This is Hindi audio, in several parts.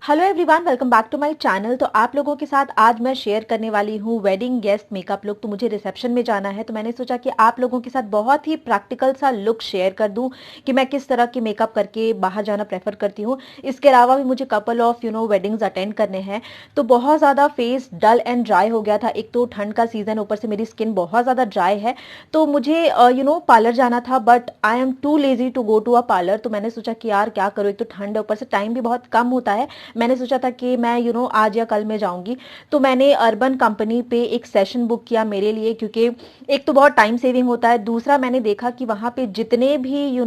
Hello everyone, welcome back to my channel. तो आप लोगों के साथ आज मैं शेयर करने वाली हूँ वेडिंग गेस्ट मेकअप लुक। तो मुझे रिसेप्शन में जाना है, तो मैंने सोचा कि आप लोगों के साथ बहुत ही प्रैक्टिकल सा लुक शेयर कर दूं कि मैं किस तरह की मेकअप करके बाहर जाना प्रेफर करती हूँ। इसके अलावा भी मुझे कपल ऑफ वेडिंग्स अटेंड करने हैं। तो बहुत ज़्यादा फेस डल एंड ड्राई हो गया था। एक तो ठंड का सीजन, ऊपर से मेरी स्किन बहुत ज़्यादा ड्राई है। तो मुझे पार्लर जाना था, but I am too lazy to go to a parlour. तो मैंने सोचा कि यार क्या करूँ, एक तो ठंड है, ऊपर से टाइम भी बहुत कम होता है। मैंने सोचा था कि मैं आज या कल में जाऊंगी। तो मैंने अर्बन कंपनी पे एक सेशन बुक किया मेरे लिए, क्योंकि एक तो बहुत टाइम सेविंग होता है, दूसरा मैंने देखा कि वहां पे जितने भी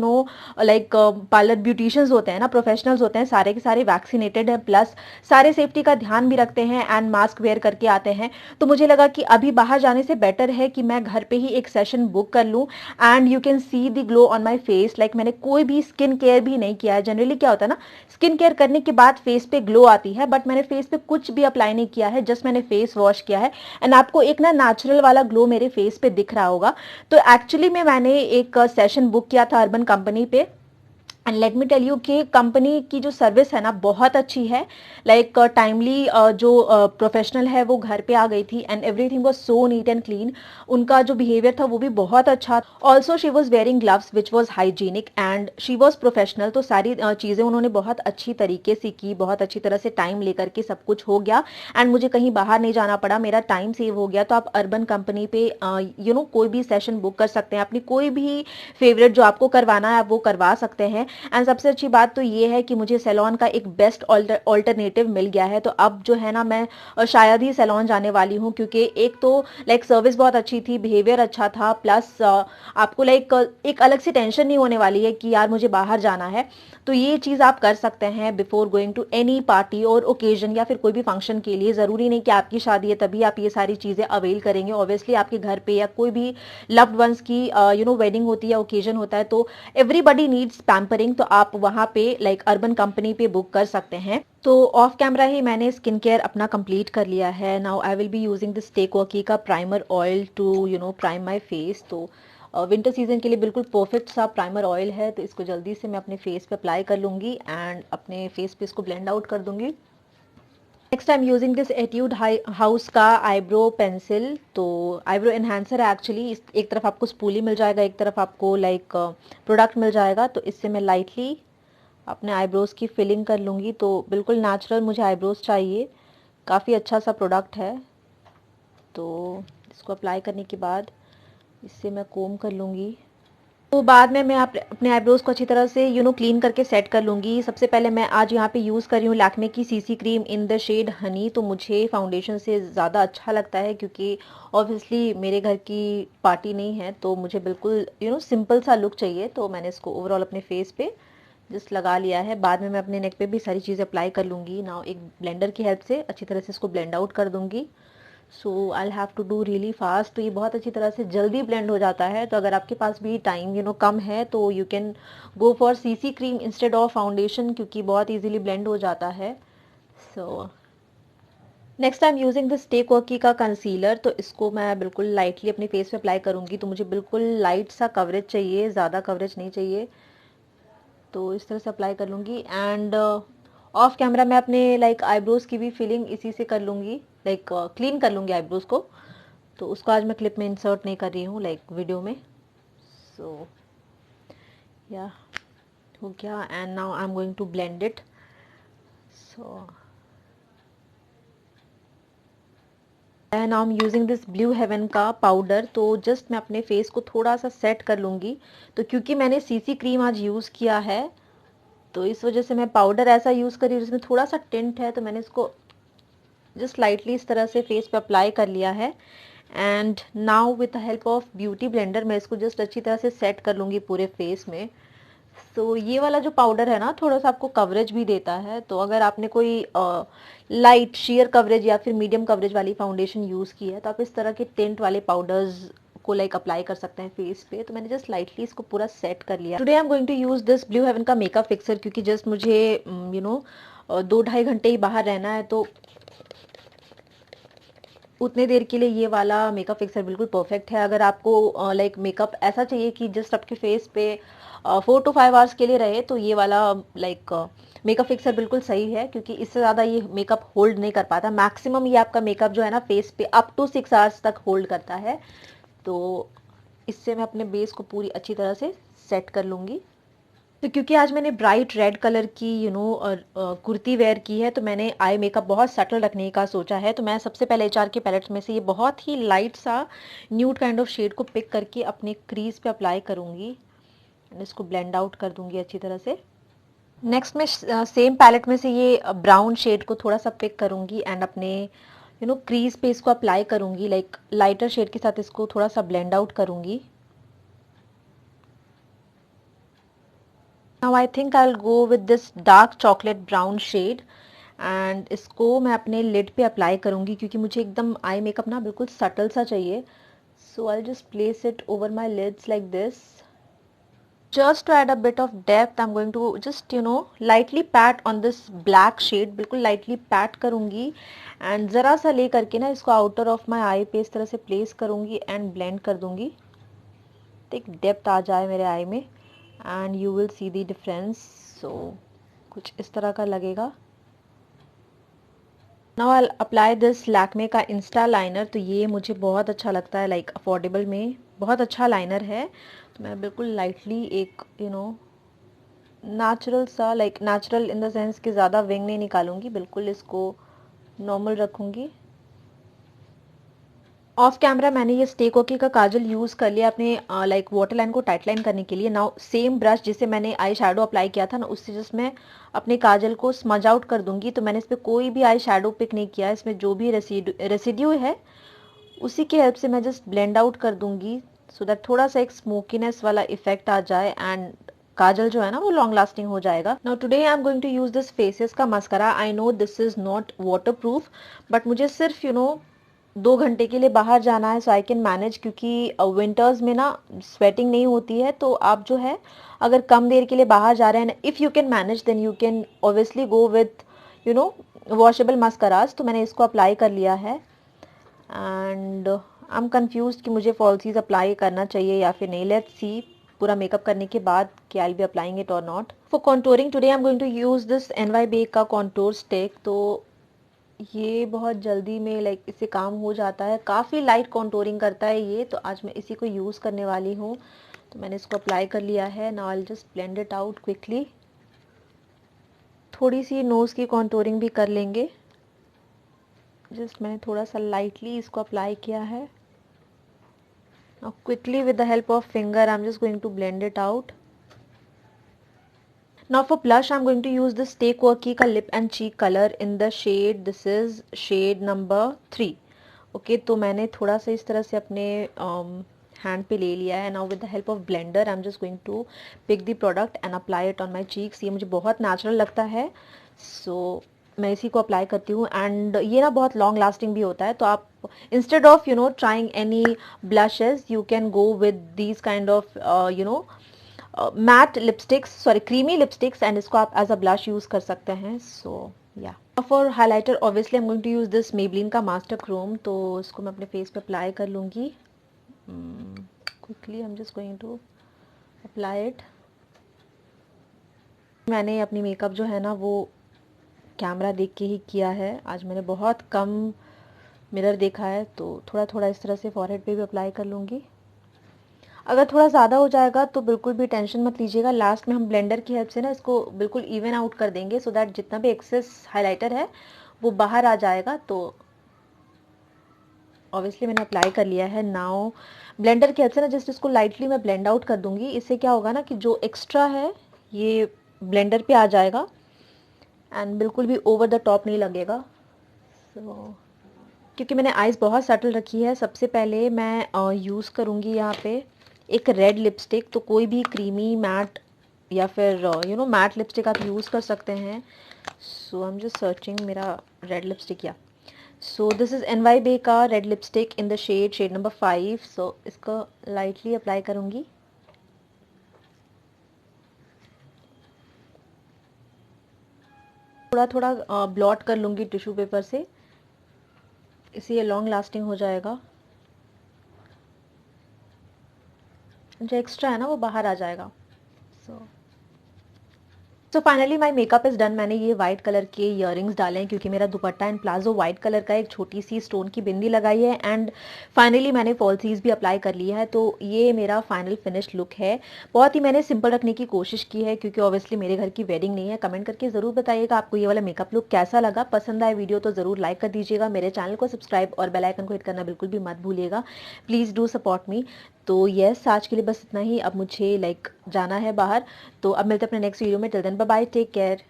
लाइक पार्लर ब्यूटिशियंस होते हैं ना, प्रोफेशनल्स होते हैं, सारे के सारे वैक्सीनेटेड हैं, प्लस सारे सेफ्टी का ध्यान भी रखते हैं एंड मास्क वेयर करके आते हैं। तो मुझे लगा कि अभी बाहर जाने से बेटर है कि मैं घर पे ही एक सेशन बुक कर लूं and you can see the glow on my face. Like मैंने कोई भी स्किन केयर भी नहीं किया है। जनरली क्या होता है ना, स्किन केयर करने के बाद फेस पे ग्लो आती है, बट मैंने फेस पे कुछ भी अप्लाई नहीं किया है, जस्ट मैंने फेस वॉश किया है एंड आपको एक ना नेचुरल वाला ग्लो मेरे फेस पे दिख रहा होगा। तो एक्चुअली में मैंने एक सेशन बुक किया था अर्बन कंपनी पे। And let me tell you कि कंपनी की जो सर्विस है ना बहुत अच्छी है। लाइक टाइमली जो प्रोफेशनल है वो घर पे आ गई थी and everything was so neat and clean. उनका जो बिहेवियर था वो भी बहुत अच्छा। Also she was wearing gloves which was hygienic and she was professional. तो सारी चीज़ें उन्होंने बहुत अच्छी तरीके से की, बहुत अच्छी तरह से टाइम लेकर के सब कुछ हो गया एंड मुझे कहीं बाहर नहीं जाना पड़ा, मेरा टाइम सेव हो गया। तो आप अर्बन कंपनी पे कोई भी सेशन बुक कर सकते हैं, अपनी कोई भी फेवरेट जो आपको करवाना है आप वो करवा सकते हैं। एंड सबसे अच्छी बात तो ये है कि मुझे सैलॉन का एक बेस्ट ऑल्टरनेटिव मिल गया है। तो अब जो है ना, मैं शायद ही सैलॉन जाने वाली हूँ, क्योंकि एक तो लाइक सर्विस बहुत अच्छी थी, बिहेवियर अच्छा था, प्लस आपको लाइक एक अलग से टेंशन नहीं होने वाली है कि यार मुझे बाहर जाना है। तो ये चीज़ आप कर सकते हैं before going to any party और ओकेजन या फिर कोई भी फंक्शन के लिए। ज़रूरी नहीं कि आपकी शादी है तभी आप ये सारी चीज़ें अवेल करेंगे। ऑब्वियसली आपके घर पे या कोई भी लव्ड वंस की वेडिंग होती है या ओकेजन होता है, तो एवरीबडी नीड्स पैम्परिंग। तो आप वहाँ पे लाइक अर्बन कंपनी पे बुक कर सकते हैं। तो ऑफ कैमरा ही मैंने स्किन केयर अपना कंप्लीट कर लिया है। Now I will be using this टेकवॉकी का primer oil to prime my face. तो विंटर सीजन के लिए बिल्कुल परफेक्ट सा प्राइमर ऑयल है। तो इसको जल्दी से मैं अपने फेस पे अप्लाई कर लूँगी एंड अपने फेस पे इसको ब्लेंड आउट कर दूंगी। Next I am using this attitude house का आईब्रो पेंसिल। तो आईब्रो एनहांसर है एक्चुअली। एक तरफ आपको स्पूली मिल जाएगा, एक तरफ आपको लाइक प्रोडक्ट मिल जाएगा। तो इससे मैं लाइटली अपने आईब्रोज़ की फिलिंग कर लूँगी। तो बिल्कुल नेचुरल मुझे आईब्रोज़ चाहिए। काफ़ी अच्छा सा प्रोडक्ट है। तो इसको अप्लाई करने के बाद इससे मैं कोम कर लूँगी। तो बाद में मैं अपने आईब्रोज को अच्छी तरह से क्लीन करके सेट कर लूँगी। सबसे पहले मैं आज यहाँ पे यूज़ कर रही हूँ लैक्मे की CC cream in the shade honey. तो मुझे फाउंडेशन से ज़्यादा अच्छा लगता है, क्योंकि ऑब्वियसली मेरे घर की पार्टी नहीं है, तो मुझे बिल्कुल सिंपल सा लुक चाहिए। तो मैंने इसको ओवरऑल अपने फेस पे जस्ट लगा लिया है। बाद में मैं अपने नेक पे भी सारी चीज़ें अप्लाई कर लूँगी। नाउ एक ब्लेंडर की हेल्प से अच्छी तरह से इसको ब्लेंड आउट कर दूँगी। So I have to do really fast. तो ये बहुत अच्छी तरह से जल्दी ब्लेंड हो जाता है। तो अगर आपके पास भी टाइम कम है, तो you can go for CC cream instead of foundation, क्योंकि बहुत इजीली ब्लेंड हो जाता है। So next I am using this टेक वर्की का कंसीलर। तो इसको मैं बिल्कुल लाइटली अपने फेस पे अप्लाई करूंगी। तो मुझे बिल्कुल लाइट सा कवरेज चाहिए, ज़्यादा कवरेज नहीं चाहिए। तो इस तरह से अप्लाई कर लूँगी एंड ऑफ कैमरा मैं अपने लाइक आईब्रोज़ की भी फिलिंग इसी से कर लूँगी। लाइक क्लीन कर लूँगी आईब्रोज़ को। तो उसको आज मैं क्लिप में इंसर्ट नहीं कर रही हूँ, लाइक वीडियो में। सो या हो गया and now I am going to blend it. So and now I am using this Blue Heaven का पाउडर। तो जस्ट मैं अपने फेस को थोड़ा सा सेट कर लूँगी। तो क्योंकि मैंने सीसी क्रीम आज यूज़ किया है, तो इस वजह से मैं पाउडर ऐसा यूज़ करी जिसमें थोड़ा सा टिंट है। तो मैंने इसको जस्ट लाइटली इस तरह से फेस पे अप्लाई कर लिया है and now with the help of beauty blender मैं इसको जस्ट अच्छी तरह से सेट कर लूँगी पूरे फेस में। तो ये वाला जो पाउडर है ना, थोड़ा सा आपको कवरेज भी देता है। तो अगर आपने कोई लाइट शेयर कवरेज या फिर मीडियम कवरेज वाली फाउंडेशन यूज़ की है, तो आप इस तरह के टिंट वाले पाउडर्स को लाइक अप्लाई कर सकते हैं फेस पे। तो मैंने जस्ट लाइटली इसको पूरा सेट कर लिया। Today I am going to use this Blue Heaven का मेकअप फिक्सर, क्योंकि जस्ट मुझे 2-2.5 घंटे ही बाहर रहना है। तो उतने देर के लिए ये वाला मेकअप फिक्सर बिल्कुल परफेक्ट है। अगर आपको लाइक मेकअप ऐसा चाहिए कि जस्ट आपके फेस पे 4 to 5 आवर्स के लिए रहे, तो ये वाला लाइक मेकअप फिक्सर बिल्कुल सही है, क्योंकि इससे ज़्यादा ये मेकअप होल्ड नहीं कर पाता। मैक्सिमम ये आपका मेकअप जो है ना फेस पे अप टू 6 आवर्स तक होल्ड करता है। तो इससे मैं अपने बेस को पूरी अच्छी तरह से सेट कर लूँगी। तो क्योंकि आज मैंने ब्राइट रेड कलर की कुर्ती वेयर की है, तो मैंने आई मेकअप बहुत सटल रखने का सोचा है। तो मैं सबसे पहले एचआर के पैलेट्स में से ये बहुत ही लाइट सा न्यूड काइंड ऑफ शेड को पिक करके अपने क्रीज पे अप्लाई करूँगी एंड इसको ब्लेंड आउट कर दूँगी अच्छी तरह से। नेक्स्ट मैं सेम पैलेट में से ये ब्राउन शेड को थोड़ा सा पिक करूँगी एंड अपने क्रीज पे इसको अप्लाई करूँगी। लाइक लाइटर शेड के साथ इसको थोड़ा सा ब्लेंड आउट करूँगी। Now I think I'll go with this dark chocolate brown shade and इसको मैं अपने लिड पे अप्लाई करूँगी, क्योंकि मुझे एकदम आई मेकअप ना बिल्कुल सटल सा चाहिए। So I'll just place it over my lids like this. Just to add a bit of depth, I'm going to just lightly pat on this black shade. बिल्कुल lightly pat करूँगी and ज़रा सा ले करके ना इसको outer of my eye पे इस तरह से place करूँगी and blend कर दूँगी, एक डेप्थ आ जाए मेरे आई में and you will see the difference. So कुछ इस तरह का लगेगा। Now I apply this Lakme का इंस्टा लाइनर। तो ये मुझे बहुत अच्छा लगता है, लाइक अफोर्डेबल में बहुत अच्छा लाइनर है। तो मैं बिल्कुल लाइटली एक नेचुरल सा, like natural in the sense कि ज़्यादा विंग नहीं निकालूंगी, बिल्कुल इसको नॉर्मल रखूंगी। ऑफ कैमरा मैंने ये स्टेक ओके का काजल यूज़ कर लिया अपने लाइक वाटर लाइन को टाइट लाइन करने के लिए। नाउ सेम ब्रश जिससे मैंने आई शेडो अप्लाई किया था ना, उससे जस्ट मैं अपने काजल को स्मज आउट कर दूंगी। तो मैंने इस पर कोई भी आई शेडो पिक नहीं किया, इसमें जो भी रेसिड्यू है उसी की हेल्प से मैं जस्ट ब्लेंड आउट कर दूंगी, सो दैट थोड़ा सा एक स्मोकीनेस वाला इफेक्ट आ जाए एंड काजल जो है ना वो लॉन्ग लास्टिंग हो जाएगा। Now today I am going to use this Faces का mascara. I know this is not waterproof, but मुझे सिर्फ 2 घंटे के लिए बाहर जाना है, सो आई कैन मैनेज, क्योंकि विंटर्स में ना स्वेटिंग नहीं होती है। तो आप जो है अगर कम देर के लिए बाहर जा रहे हैं, if you can manage then you can obviously go with washable mascaras. तो मैंने इसको अप्लाई कर लिया है एंड आई एम कन्फ्यूज कि मुझे फॉल्सीज अप्लाई करना चाहिए या फिर नहीं। लेट्स सी पूरा मेकअप करने के बाद कि I will be applying it और not. For contouring today I am going to use this NY Bake का कॉन्टोर स्टिक। तो ये बहुत जल्दी में लाइक इससे काम हो जाता है, काफ़ी लाइट कॉन्टोरिंग करता है ये। तो आज मैं इसी को यूज़ करने वाली हूँ। तो मैंने इसको अप्लाई कर लिया है। Now I will just blend it out quickly. थोड़ी सी नोज़ की कॉन्टोरिंग भी कर लेंगे। जस्ट मैंने थोड़ा सा लाइटली इसको अप्लाई किया है। Now quickly with the help of finger I'm just going to blend it out. Now for blush I'm going to use this Stay Quirky का lip and cheek color in the shade, this is shade number 3. Okay, तो मैंने थोड़ा सा इस तरह से अपने हैंड पे ले लिया है। Now with the help of blender I am just going to pick the product and apply it on my cheeks. ये मुझे बहुत नेचुरल लगता है, सो मैं इसी को अप्लाई करती हूँ एंड ये ना बहुत लॉन्ग लास्टिंग भी होता है। तो आप instead of trying any blushes you can go with these kind of matte lipsticks, sorry creamy lipsticks, and इसको आप एज अ ब्लश यूज कर सकते हैं। So yeah for highlighter obviously I am going to use this Maybelline का मास्टर क्रोम। तो इसको मैं अपने फेस पे अप्लाई कर लूँगी quickly. I am just going to apply it. मैंने अपनी मेकअप जो है ना वो कैमरा देख के ही किया है। आज मैंने बहुत कम मिरर देखा है, तो थोड़ा थोड़ा इस तरह से फॉरहेड पे भी अप्लाई कर लूँगी। अगर थोड़ा ज़्यादा हो जाएगा तो बिल्कुल भी टेंशन मत लीजिएगा, लास्ट में हम ब्लेंडर की हेल्प से ना इसको बिल्कुल इवन आउट कर देंगे, सो दैट जितना भी एक्सेस हाइलाइटर है वो बाहर आ जाएगा। तो ऑब्वियसली मैंने अप्लाई कर लिया है। नाउ ब्लेंडर की हेल्प से ना जस्ट इसको लाइटली मैं ब्लेंड आउट कर दूंगी। इससे क्या होगा ना कि जो एक्स्ट्रा है ये ब्लेंडर पे आ जाएगा एंड बिल्कुल भी ओवर द टॉप नहीं लगेगा। सो क्योंकि मैंने आइज़ बहुत सटल रखी है, सबसे पहले मैं यूज़ करूँगी यहाँ पे एक रेड लिपस्टिक। तो कोई भी क्रीमी मैट या फिर मैट लिपस्टिक आप यूज़ कर सकते हैं। So I am just searching मेरा red lipstick yeah so this is NY Bake का red lipstick in the shade number 5। So इसको लाइटली अप्लाई करूँगी। थोड़ा थोड़ा ब्लॉट कर लूँगी टिश्यू पेपर से। इससे ये लॉन्ग लास्टिंग हो जाएगा, जो एक्स्ट्रा है ना वो बाहर आ जाएगा। So finally my makeup is done. मैंने ये वाइट कलर के ईयरिंग्स डाले हैं क्योंकि मेरा दुपट्टा एंड प्लाजो वाइट कलर का, एक छोटी सी स्टोन की बिंदी लगाई है एंड फाइनली मैंने फॉल्सीज भी अप्लाई कर लिया है। तो ये मेरा फाइनल फिनिश लुक है। बहुत ही मैंने सिंपल रखने की कोशिश की है क्योंकि ऑब्वियसली मेरे घर की वेडिंग नहीं है। कमेंट करके ज़रूर बताइएगा आपको ये वाला मेकअप लुक कैसा लगा। पसंद आए वीडियो तो ज़रूर लाइक कर दीजिएगा, मेरे चैनल को सब्सक्राइब और बेल आइकन को हिट करना बिल्कुल भी मत भूलिएगा। Please do support me. तो यस, आज के लिए बस इतना ही। अब मुझे जाना है बाहर। तो अब मिलते हैं अपने नेक्स्ट वीडियो में। Till then bye bye, take care.